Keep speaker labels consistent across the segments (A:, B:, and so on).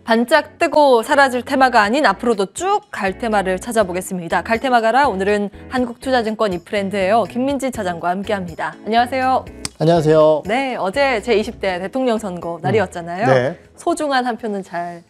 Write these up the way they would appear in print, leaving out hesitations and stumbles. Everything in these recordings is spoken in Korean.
A: 반짝 뜨고 사라질 테마가 아닌 앞으로도 쭉 갈 테마를 찾아보겠습니다. 갈 테마 가라. 오늘은 한국투자증권 이프렌드예요. 김민지 차장과 함께합니다. 안녕하세요.
B: 안녕하세요.
A: 네, 어제 제20대 대통령 선거 날이었잖아요. 네. 소중한 한 표는 잘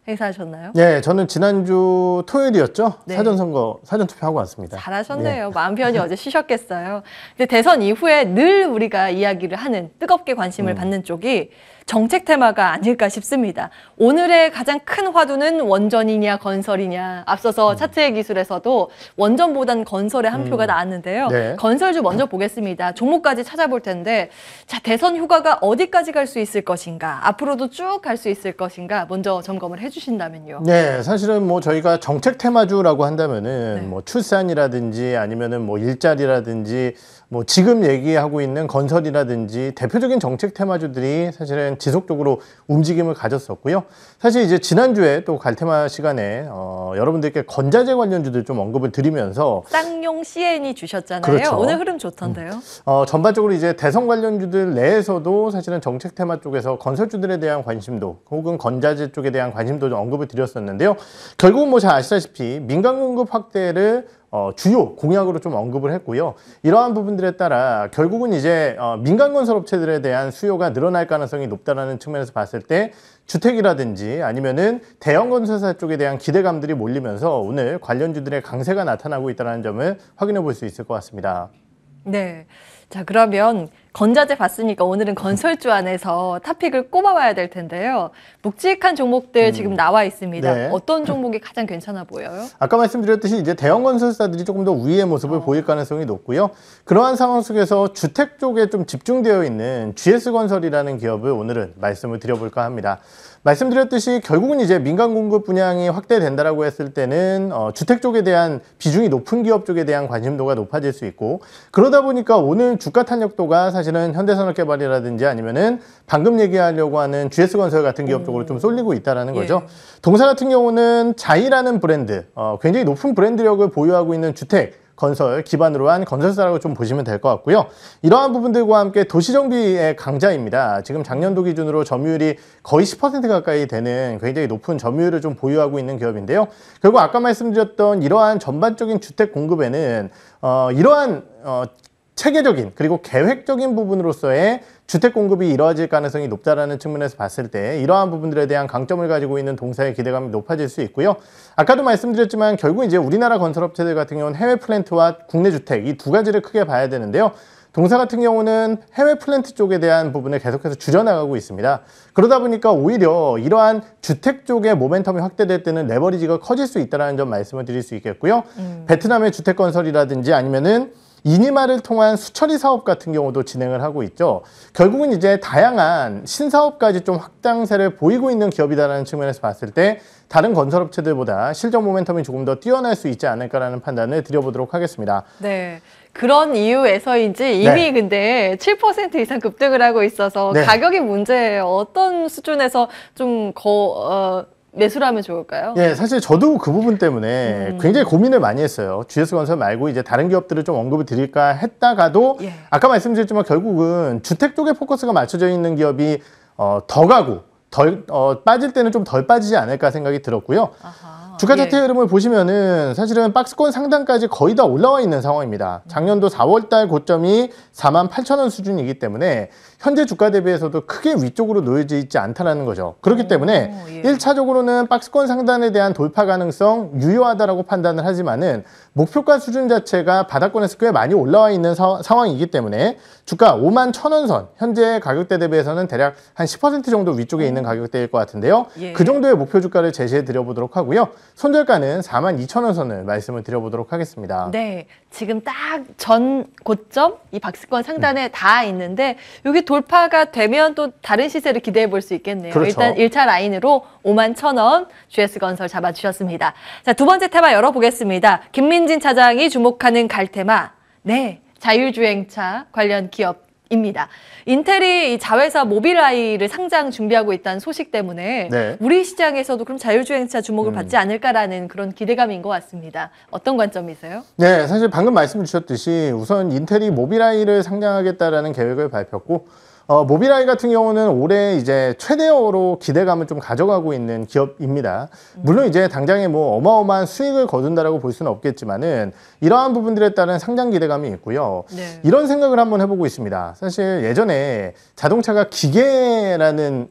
A: 행사하셨나요?
B: 네, 저는 지난주 토요일이었죠.
A: 네.
B: 사전선거, 사전투표하고 왔습니다.
A: 잘하셨네요. 네. 마음 편히 어제 쉬셨겠어요. 근데 대선 이후에 늘 우리가 이야기를 하는 뜨겁게 관심을 받는 쪽이 정책 테마가 아닐까 싶습니다. 오늘의 가장 큰 화두는 원전이냐 건설이냐. 앞서서 차트의 기술에서도 원전보단 건설에 한 표가 나왔는데요. 네. 건설주 먼저 보겠습니다. 종목까지 찾아볼 텐데 자, 대선 휴가가 어디까지 갈 수 있을 것인가, 앞으로도 쭉 갈 수 있을 것인가 먼저 점검을 해주신다면요.
B: 네, 사실은 뭐 저희가 정책 테마주라고 한다면은
A: 네.
B: 뭐 출산이라든지 아니면은 뭐 일자리라든지 뭐 지금 얘기하고 있는 건설이라든지 대표적인 정책 테마주들이 사실은 지속적으로 움직임을 가졌었고요. 사실 이제 지난주에 또 갈테마 시간에 여러분들께 건자재 관련주들 좀 언급을 드리면서
A: 쌍용 CN이 주셨잖아요.
B: 그렇죠.
A: 오늘 흐름 좋던데요.
B: 전반적으로 이제 대선 관련주들 내에서도 사실은 정책 테마 쪽에서 건설주들에 대한 관심도 혹은 건자재 쪽에 대한 관심도 좀 언급을 드렸었는데요. 결국은 뭐 잘 아시다시피 민간 공급 확대를 주요 공약으로 좀 언급을 했고요. 이러한 부분들에 따라 결국은 이제 민간 건설 업체들에 대한 수요가 늘어날 가능성이 높다라는 측면에서 봤을 때 주택이라든지 아니면은 대형 건설사 쪽에 대한 기대감들이 몰리면서 오늘 관련주들의 강세가 나타나고 있다는 점을 확인해 볼 수 있을 것 같습니다.
A: 네. 자, 그러면 건자재 봤으니까 오늘은 건설주 안에서 탑픽을 꼽아봐야 될 텐데요. 묵직한 종목들 지금 나와 있습니다.
B: 네.
A: 어떤 종목이 가장 괜찮아 보여요?
B: 아까 말씀드렸듯이 이제 대형 건설사들이 조금 더 우위의 모습을 보일 가능성이 높고요. 그러한 상황 속에서 주택 쪽에 좀 집중되어 있는 GS건설이라는 기업을 오늘은 말씀을 드려볼까 합니다. 말씀드렸듯이 결국은 이제 민간 공급 분양이 확대된다라고 했을 때는 주택 쪽에 대한 비중이 높은 기업 쪽에 대한 관심도가 높아질 수 있고, 그러다 보니까 오늘 주가 탄력도가 사실은 현대산업개발이라든지 아니면은 방금 얘기하려고 하는 GS건설 같은 기업 쪽으로 좀 쏠리고 있다라는 거죠. 동사 같은 경우는 자이라는 브랜드, 굉장히 높은 브랜드력을 보유하고 있는 주택 건설 기반으로 한 건설사라고 좀 보시면 될 것 같고요. 이러한 부분들과 함께 도시정비의 강자입니다. 지금 작년도 기준으로 점유율이 거의 10% 가까이 되는 굉장히 높은 점유율을 좀 보유하고 있는 기업인데요. 결국 아까 말씀드렸던 이러한 전반적인 주택 공급에는 이러한 체계적인 그리고 계획적인 부분으로서의 주택 공급이 이루어질 가능성이 높다라는 측면에서 봤을 때 이러한 부분들에 대한 강점을 가지고 있는 동사의 기대감이 높아질 수 있고요. 아까도 말씀드렸지만 결국 이제 우리나라 건설업체들 같은 경우는 해외 플랜트와 국내 주택 이 두 가지를 크게 봐야 되는데요. 동사 같은 경우는 해외 플랜트 쪽에 대한 부분을 계속해서 줄여나가고 있습니다. 그러다 보니까 오히려 이러한 주택 쪽의 모멘텀이 확대될 때는 레버리지가 커질 수 있다는 점 말씀을 드릴 수 있겠고요. 베트남의 주택 건설이라든지 아니면은 이니마를 통한 수처리 사업 같은 경우도 진행을 하고 있죠. 결국은 이제 다양한 신사업까지 좀 확장세를 보이고 있는 기업이다라는 측면에서 봤을 때 다른 건설업체들보다 실적 모멘텀이 조금 더 뛰어날 수 있지 않을까라는 판단을 드려보도록 하겠습니다.
A: 네. 그런 이유에서인지 이미 근데 7% 이상 급등을 하고 있어서 가격이 문제예요. 어떤 수준에서 좀 매수를 하면 좋을까요?
B: 예, 사실 저도 그 부분 때문에 굉장히 고민을 많이 했어요. GS건설 말고 이제 다른 기업들을 좀 언급을 드릴까 했다가도 아까 말씀드렸지만 결국은 주택 쪽에 포커스가 맞춰져 있는 기업이 더 가고 빠질 때는 좀 덜 빠지지 않을까 생각이 들었고요. 주가 차트 흐름을 보시면은 사실은 박스권 상단까지 거의 다 올라와 있는 상황입니다. 작년도 4월달 고점이 48,000원 수준이기 때문에 현재 주가 대비해서도 크게 위쪽으로 놓여져 있지 않다는 거죠. 그렇기 때문에 1차적으로는 박스권 상단에 대한 돌파 가능성 유효하다라고 판단을 하지만은 목표가 수준 자체가 바닥권에서 꽤 많이 올라와 있는 상황이기 때문에 주가 51,000원 선 현재 가격대 대비해서는 대략 한 10% 정도 위쪽에 있는 가격대일 것 같은데요. 그 정도의 목표 주가를 제시해 드려보도록 하고요. 손절가는 42,000원 선을 말씀을 드려보도록 하겠습니다.
A: 네, 지금 딱 전 고점 이 박스권 상단에 다 있는데 여기 돌파가 되면 또 다른 시세를 기대해 볼 수 있겠네요.
B: 그렇죠.
A: 일단 1차 라인으로 51,000원 GS건설 잡아주셨습니다. 자, 두 번째 테마 열어보겠습니다. 김민진 차장이 주목하는 갈 테마. 네, 자율주행차 관련 기업입니다. 인텔이 이 자회사 모빌아이를 상장 준비하고 있다는 소식 때문에 우리 시장에서도 그럼 자율주행차 주목을 받지 않을까라는 그런 기대감인 것 같습니다. 어떤 관점이세요?
B: 네, 사실 방금 말씀 주셨듯이 우선 인텔이 모빌아이를 상장하겠다라는 계획을 밝혔고 모빌아이 같은 경우는 올해 이제 최대어로 기대감을 좀 가져가고 있는 기업입니다. 물론 이제 당장에 뭐 어마어마한 수익을 거둔다라고 볼 수는 없겠지만은 이러한 부분들에 따른 상장 기대감이 있고요.
A: 네.
B: 이런 생각을 한번 해보고 있습니다. 사실 예전에 자동차가 기계라는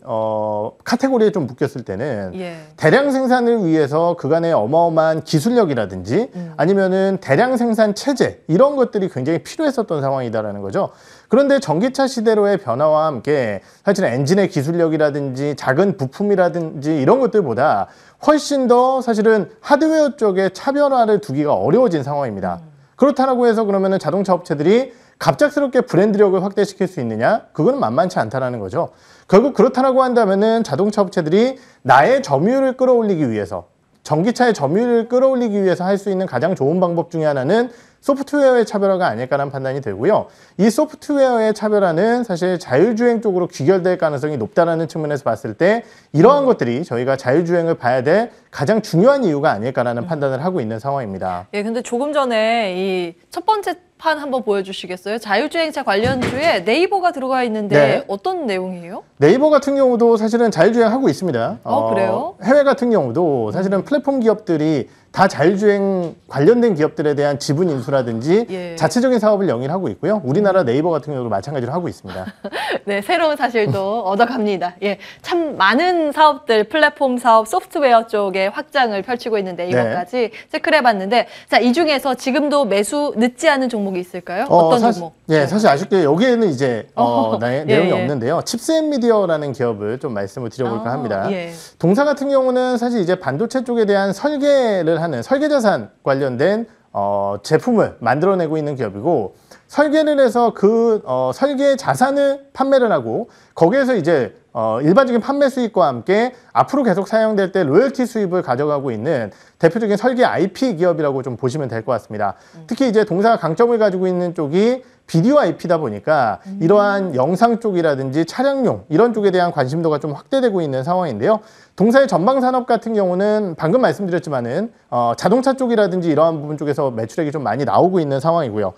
B: 카테고리에 좀 묶였을 때는
A: 예.
B: 대량 생산을 위해서 그간의 어마어마한 기술력이라든지 아니면은 대량 생산 체제 이런 것들이 굉장히 필요했었던 상황이다라는 거죠. 그런데 전기차 시대로의 변화와 함께 사실 엔진의 기술력이라든지 작은 부품이라든지 이런 것들보다 훨씬 더 사실은 하드웨어 쪽에 차별화를 두기가 어려워진 상황입니다. 그렇다고 해서 그러면은 자동차 업체들이 갑작스럽게 브랜드력을 확대시킬 수 있느냐? 그거는 만만치 않다라는 거죠. 결국 그렇다고 한다면은 자동차 업체들이 나의 점유율을 끌어올리기 위해서 전기차의 점유율을 끌어올리기 위해서 할 수 있는 가장 좋은 방법 중에 하나는 소프트웨어의 차별화가 아닐까라는 판단이 들고요. 이 소프트웨어의 차별화는 사실 자율주행 쪽으로 귀결될 가능성이 높다는 측면에서 봤을 때 이러한 것들이 저희가 자율주행을 봐야 될 가장 중요한 이유가 아닐까라는 판단을 하고 있는 상황입니다.
A: 예, 근데 조금 전에 이 첫 번째 판 한번 보여주시겠어요? 자율주행차 관련주에 네이버가 들어가 있는데
B: 네.
A: 어떤 내용이에요?
B: 네이버 같은 경우도 사실은 자율주행 하고 있습니다.
A: 그래요?
B: 해외 같은 경우도 사실은 플랫폼 기업들이 다 자율주행 관련된 기업들에 대한 지분 인수라든지
A: 예.
B: 자체적인 사업을 영위하고 있고요. 우리나라 네이버 같은 경우도 마찬가지로 하고 있습니다.
A: 네, 새로운 사실도 얻어갑니다. 예, 참 많은 사업들, 플랫폼 사업, 소프트웨어 쪽에 확장을 펼치고 있는 네이버까지 체크를 해봤는데, 자, 이 중에서 지금도 매수 늦지 않은 종목이 있을까요? 어떤 종목?
B: 예, 사실 아쉽게 여기에는 이제 내용이
A: 예.
B: 없는데요. 칩셋미디어라는 기업을 좀 말씀을 드려볼까 합니다.
A: 예.
B: 동사 같은 경우는 사실 이제 반도체 쪽에 대한 설계를 하는 설계자산 관련된 제품을 만들어내고 있는 기업이고, 설계를 해서 그 설계 자산을 판매를 하고 거기에서 이제 일반적인 판매 수익과 함께 앞으로 계속 사용될 때 로열티 수입을 가져가고 있는 대표적인 설계 IP 기업이라고 좀 보시면 될 것 같습니다. 특히 이제 동사가 강점을 가지고 있는 쪽이 비디오 IP다 보니까 이러한 영상 쪽이라든지 차량용 이런 쪽에 대한 관심도가 좀 확대되고 있는 상황인데요. 동사의 전방 산업 같은 경우는 방금 말씀드렸지만은 자동차 쪽이라든지 이러한 부분 쪽에서 매출액이 좀 많이 나오고 있는 상황이고요.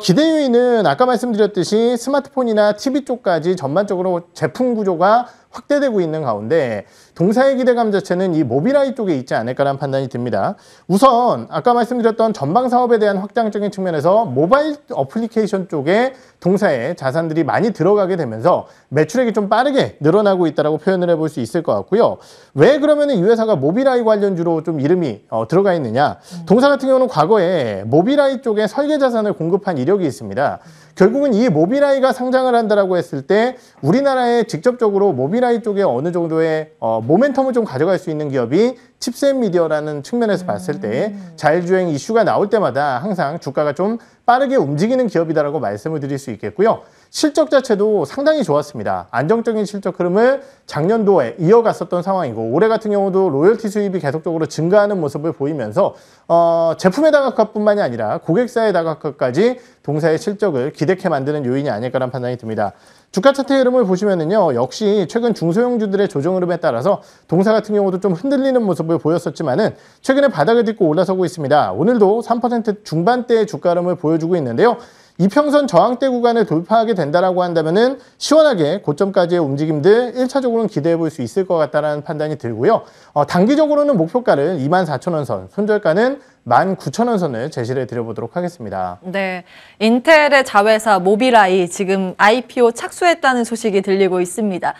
B: 기대 요인은 아까 말씀드렸듯이 스마트폰이나 TV 쪽까지 전반적으로 제품 구조가 확대되고 있는 가운데 동사의 기대감 자체는 이 모빌아이 쪽에 있지 않을까라는 판단이 듭니다. 우선 아까 말씀드렸던 전방 사업에 대한 확장적인 측면에서 모바일 어플리케이션 쪽에 동사의 자산들이 많이 들어가게 되면서 매출액이 좀 빠르게 늘어나고 있다고 표현을 해볼 수 있을 것 같고요. 왜 그러면 이 회사가 모빌아이 관련주로 좀 이름이 들어가 있느냐? 동사 같은 경우는 과거에 모빌아이 쪽에 설계 자산을 공급한 이력이 있습니다. 결국은 이 모빌아이가 상장을 한다라고 했을 때 우리나라에 직접적으로 모빌아이 쪽에 어느 정도의 모멘텀을 좀 가져갈 수 있는 기업이 칩셋미디어라는 측면에서 봤을 때 자율주행 이슈가 나올 때마다 항상 주가가 좀 빠르게 움직이는 기업이다라고 말씀을 드릴 수 있겠고요. 실적 자체도 상당히 좋았습니다. 안정적인 실적 흐름을 작년도에 이어갔었던 상황이고 올해 같은 경우도 로열티 수입이 계속적으로 증가하는 모습을 보이면서 제품의 다각화뿐만이 아니라 고객사의 다각화까지 동사의 실적을 기대케 만드는 요인이 아닐까라는 판단이 듭니다. 주가 차트 흐름을 보시면은요, 역시 최근 중소형주들의 조정 흐름에 따라서 동사 같은 경우도 좀 흔들리는 모습을 보였었지만은 최근에 바닥을 딛고 올라서고 있습니다. 오늘도 3% 중반대의 주가 흐름을 보여주고 있는데요. 이평선 저항대 구간을 돌파하게 된다라고 한다면은 시원하게 고점까지의 움직임들 1차적으로는 기대해 볼 수 있을 것 같다는 판단이 들고요. 단기적으로는 목표가를 24,000원 선, 손절가는 19,000원 선을 제시를 드려보도록 하겠습니다.
A: 네, 인텔의 자회사 모빌아이 지금 IPO 착수했다는 소식이 들리고 있습니다.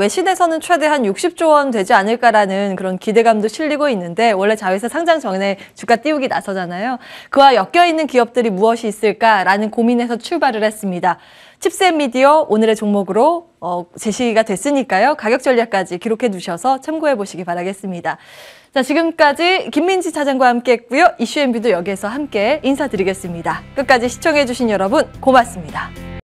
A: 외신에서는 최대 한 60조 원 되지 않을까라는 그런 기대감도 실리고 있는데 원래 자회사 상장 전에 주가 띄우기 나서잖아요. 그와 엮여있는 기업들이 무엇이 있을까라는 고민에서 출발을 했습니다. 칩셋미디어 오늘의 종목으로 제시가 됐으니까요. 가격 전략까지 기록해 두셔서 참고해 보시기 바라겠습니다. 자, 지금까지 김민지 차장과 함께 했고요. 이슈앤뷰도 여기에서 함께 인사드리겠습니다. 끝까지 시청해 주신 여러분 고맙습니다.